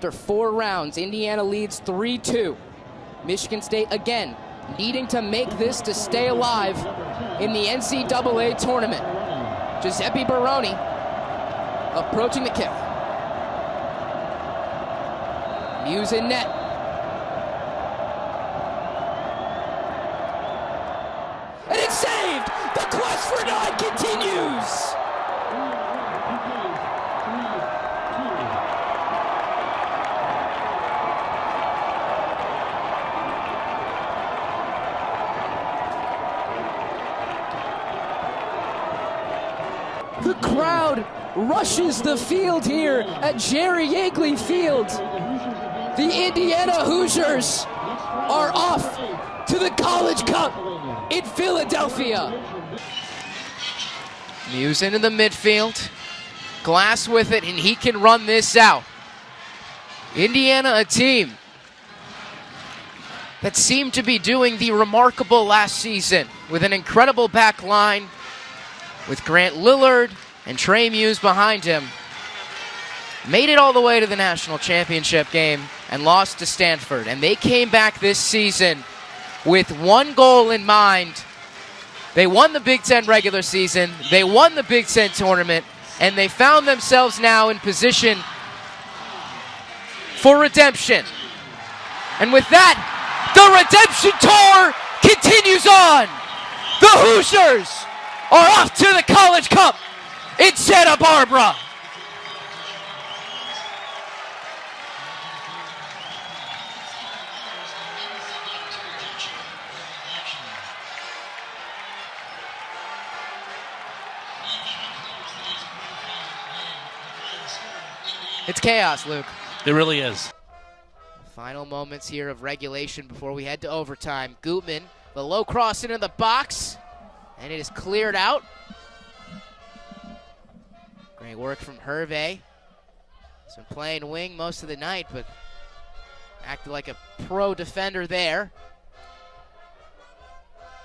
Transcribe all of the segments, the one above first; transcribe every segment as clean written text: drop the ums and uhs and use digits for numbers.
After 4 rounds, Indiana leads 3-2. Michigan State again needing to make this to stay alive in the NCAA tournament. Giuseppe Baroni approaching the kick. Muse in net. And it's saved! The quest for 9 continues! The crowd rushes the field here at Jerry Yeagley Field. The Indiana Hoosiers are off to the College Cup in Philadelphia. Muse into the midfield. Glass with it, and he can run this out. Indiana, a team that seemed to be doing the remarkable last season with an incredible back line, with Grant Lillard and Trey Muse behind him, made it all the way to the national championship game and lost to Stanford. And they came back this season with one goal in mind. They won the Big Ten regular season, they won the Big Ten tournament, and they found themselves now in position for redemption. And with that, the redemption tour continues on. The Hoosiers are off to the College Cup in Santa Barbara. It's chaos, Luke. It really is. Final moments here of regulation before we head to overtime. Gutman, the low cross into the box, and it is cleared out. Great work from Hervé. He's been playing wing most of the night, but acted like a pro defender there.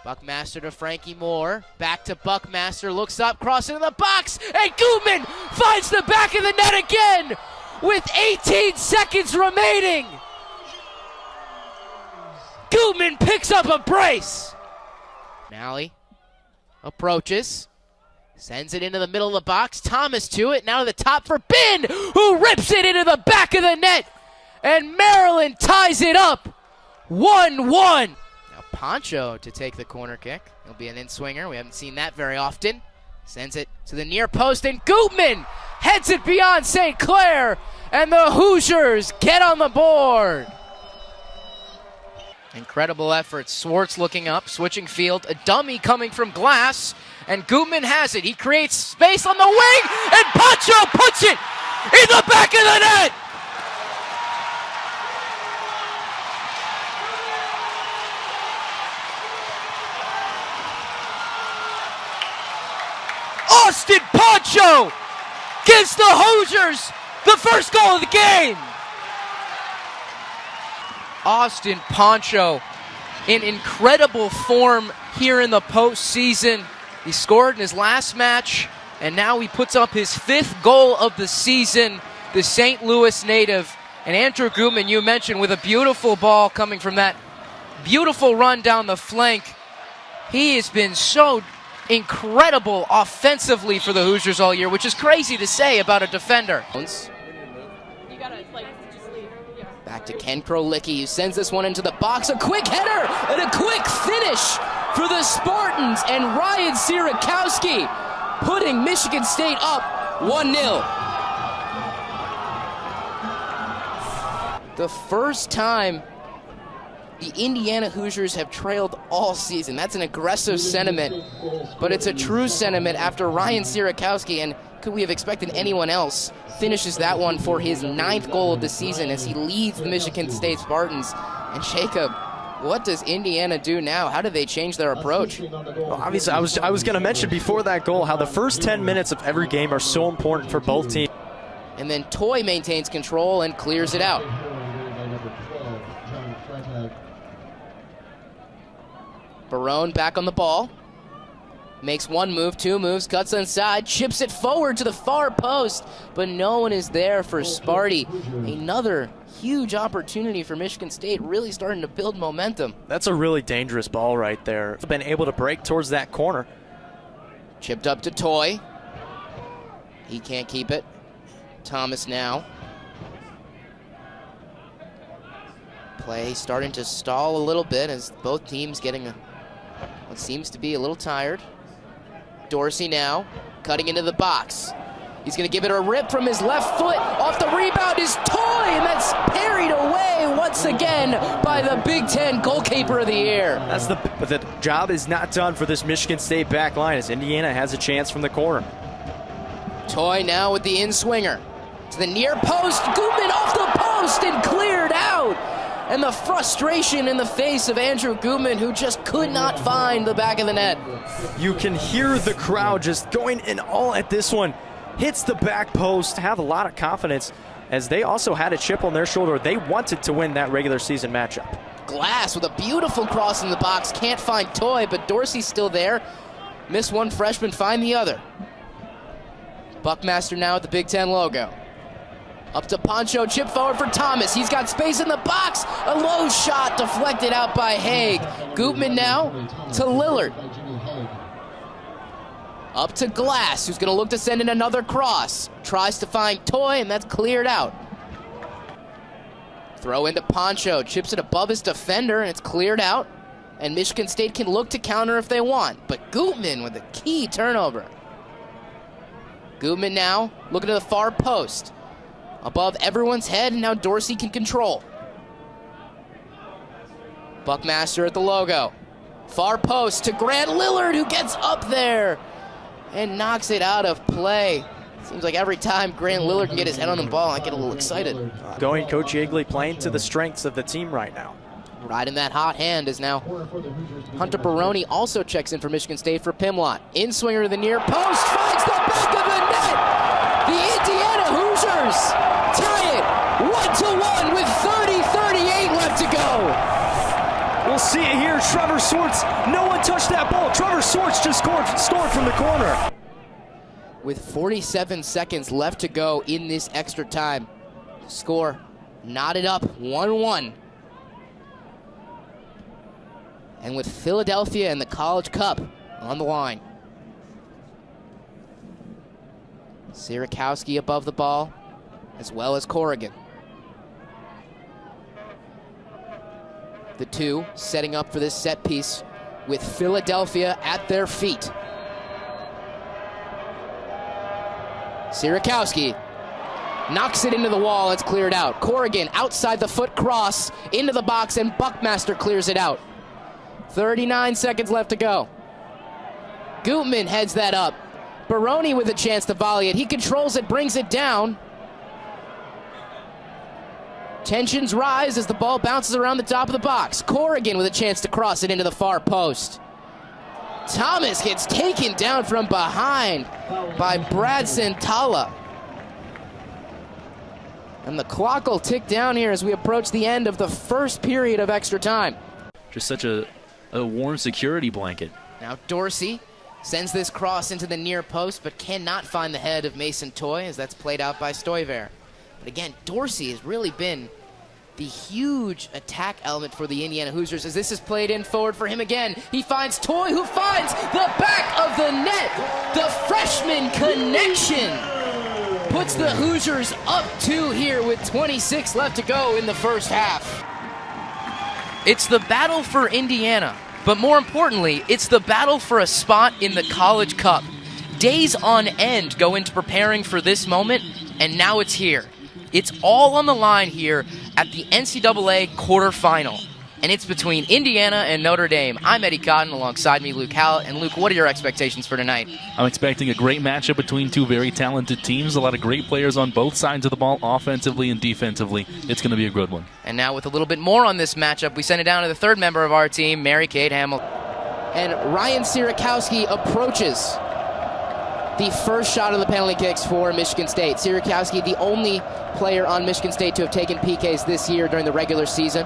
Buckmaster to Frankie Moore. Back to Buckmaster, looks up, cross into the box, and Gutman finds the back of the net again with 18 seconds remaining. Gutman picks up a brace. Malley approaches, sends it into the middle of the box. Thomas to it, now to the top for Ben, who rips it into the back of the net. And Maryland ties it up 1-1. Now Poncho to take the corner kick. He'll be an in-swinger. We haven't seen that very often. Sends it to the near post, and Gutman heads it beyond St. Clair. And the Hoosiers get on the board. Incredible effort. Swartz looking up, switching field. A dummy coming from Glass, and Gutman has it. He creates space on the wing, and Poncho puts it in the back of the net. Austin Poncho gives the Hoosiers the first goal of the game. Austin Poncho in incredible form here in the postseason. He scored in his last match, and now he puts up his 5th goal of the season, the St. Louis native. And Andrew Gutman, you mentioned, with a beautiful ball coming from that beautiful run down the flank. He has been so incredible offensively for the Hoosiers all year, which is crazy to say about a defender. Back to Ken Krolicki, who sends this one into the box. A quick header and a quick finish for the Spartans, and Ryan Sierakowski putting Michigan State up 1-0. The first time the Indiana Hoosiers have trailed all season. That's an aggressive sentiment, but it's a true sentiment after Ryan Sierakowski, and could we have expected anyone else, finishes that one for his 9th goal of the season as he leads the Michigan State Spartans. And Jacob, what does Indiana do now? How do they change their approach? Well, obviously, I was going to mention before that goal how the first 10 minutes of every game are so important for both teams. And then Toy maintains control and clears it out. Barone back on the ball. Makes one move, two moves, cuts inside, chips it forward to the far post, but no one is there for Sparty. Another huge opportunity for Michigan State, really starting to build momentum. That's a really dangerous ball right there. Been able to break towards that corner. Chipped up to Toy. He can't keep it. Thomas now. Play starting to stall a little bit as both teams getting what seems to be a little tired. Dorsey now cutting into the box. He's going to give it a rip from his left foot. Off the rebound is Toy, and that's parried away once again by the Big Ten goalkeeper of the year. But the job is not done for this Michigan State back line as Indiana has a chance from the corner. Toy now with the in-swinger. To the near post, Gutman off the post and cleared out. And the frustration in the face of Andrew Gutman, who just could not find the back of the net. You can hear the crowd just going in all at this one. Hits the back post, have a lot of confidence as they also had a chip on their shoulder. They wanted to win that regular season matchup. Glass with a beautiful cross in the box. Can't find Toy, but Dorsey's still there. Miss one freshman, find the other. Buckmaster now at the Big Ten logo. Up to Poncho, chip forward for Thomas. He's got space in the box. A low shot deflected out by Haig. Gutman now to Lillard. Up to Glass, who's going to look to send in another cross. Tries to find Toy, and that's cleared out. Throw into Poncho, chips it above his defender, and it's cleared out. And Michigan State can look to counter if they want. But Gutman with a key turnover. Gutman now looking to the far post. Above everyone's head, and now Dorsey can control. Buckmaster at the logo. Far post to Grant Lillard, who gets up there and knocks it out of play. Seems like every time Grant Lillard can get his head on the ball, I get a little excited. Going Coach Yeagley playing to the strengths of the team right now. Riding that hot hand is now Hunter Baroni. Also checks in for Michigan State for Pimlott. In swinger to the near post, finds the back of the net. The Indiana Hoosiers tie it 1-1 with 30:38 left to go. We'll see it here. Trevor Swartz. No one touched that ball. Trevor Swartz just scored from the corner. With 47 seconds left to go in this extra time, score knotted up 1-1. And with Philadelphia and the College Cup on the line. Sierakowski above the ball, as well as Corrigan. The two setting up for this set piece with Philadelphia at their feet. Sierakowski knocks it into the wall, it's cleared out. Corrigan outside the foot cross into the box, and Buckmaster clears it out. 39 seconds left to go. Gutman heads that up. Baroni with a chance to volley it. He controls it, brings it down. Tensions rise as the ball bounces around the top of the box. Corrigan with a chance to cross it into the far post. Thomas gets taken down from behind by Brad Santala. And the clock will tick down here as we approach the end of the first period of extra time. Just such a warm security blanket. Now Dorsey sends this cross into the near post, but cannot find the head of Mason Toy as that's played out by Stoiver. But again, Dorsey has really been the huge attack element for the Indiana Hoosiers as this is played in forward for him again. He finds Toy, who finds the back of the net. The freshman connection puts the Hoosiers up 2 here with 26 left to go in the first half. It's the battle for Indiana, but more importantly, it's the battle for a spot in the College Cup. Days on end go into preparing for this moment, and now it's here. It's all on the line here at the NCAA quarterfinal, and it's between Indiana and Notre Dame. I'm Eddie Cotton, alongside me, Luke Hallett. And Luke, what are your expectations for tonight? I'm expecting a great matchup between two very talented teams, a lot of great players on both sides of the ball, offensively and defensively. It's going to be a good one. And now with a little bit more on this matchup, we send it down to the third member of our team, Mary Kate Hamilton. And Ryan Sierakowski approaches the first shot of the penalty kicks for Michigan State. Sierakowski, the only player on Michigan State to have taken PKs this year during the regular season.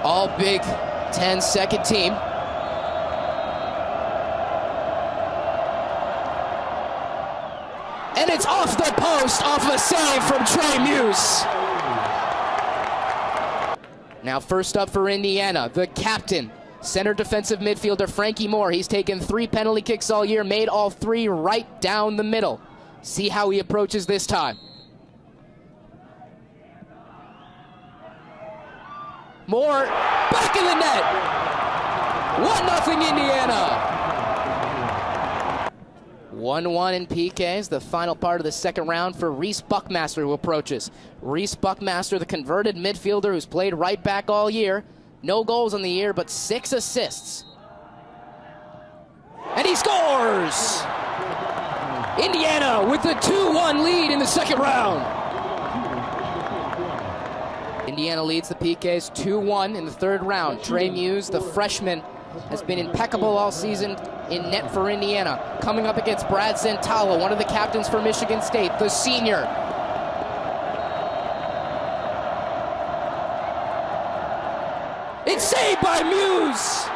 All Big Ten second team. the post off a save from Trey Muse. Now first up for Indiana, the captain, center defensive midfielder Frankie Moore. He's taken 3 penalty kicks all year, made all 3 right down the middle. See how he approaches this time. Moore, back in the net. 1-0 Indiana. 1-1 in PKs, the final part of the second round for Reese Buckmaster, who approaches. Reese Buckmaster, the converted midfielder who's played right back all year. No goals on the year, but 6 assists. And he scores! Indiana with the 2-1 lead in the second round. Indiana leads the PKs 2-1 in the third round. Trey Muse, the freshman, has been impeccable all season in net for Indiana. Coming up against Brad Zentala, one of the captains for Michigan State, the senior. It's saved by Muse!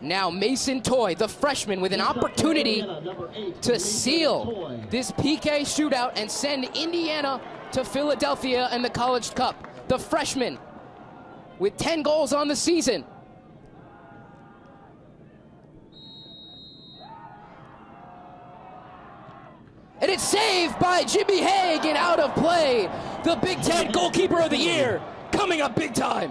Now Mason Toy, the freshman, with an opportunity to seal this PK shootout and send Indiana to Philadelphia and the College Cup. The freshman with 10 goals on the season. And it's saved by Jimmy Haig and out of play. The Big Ten goalkeeper of the year coming up big time.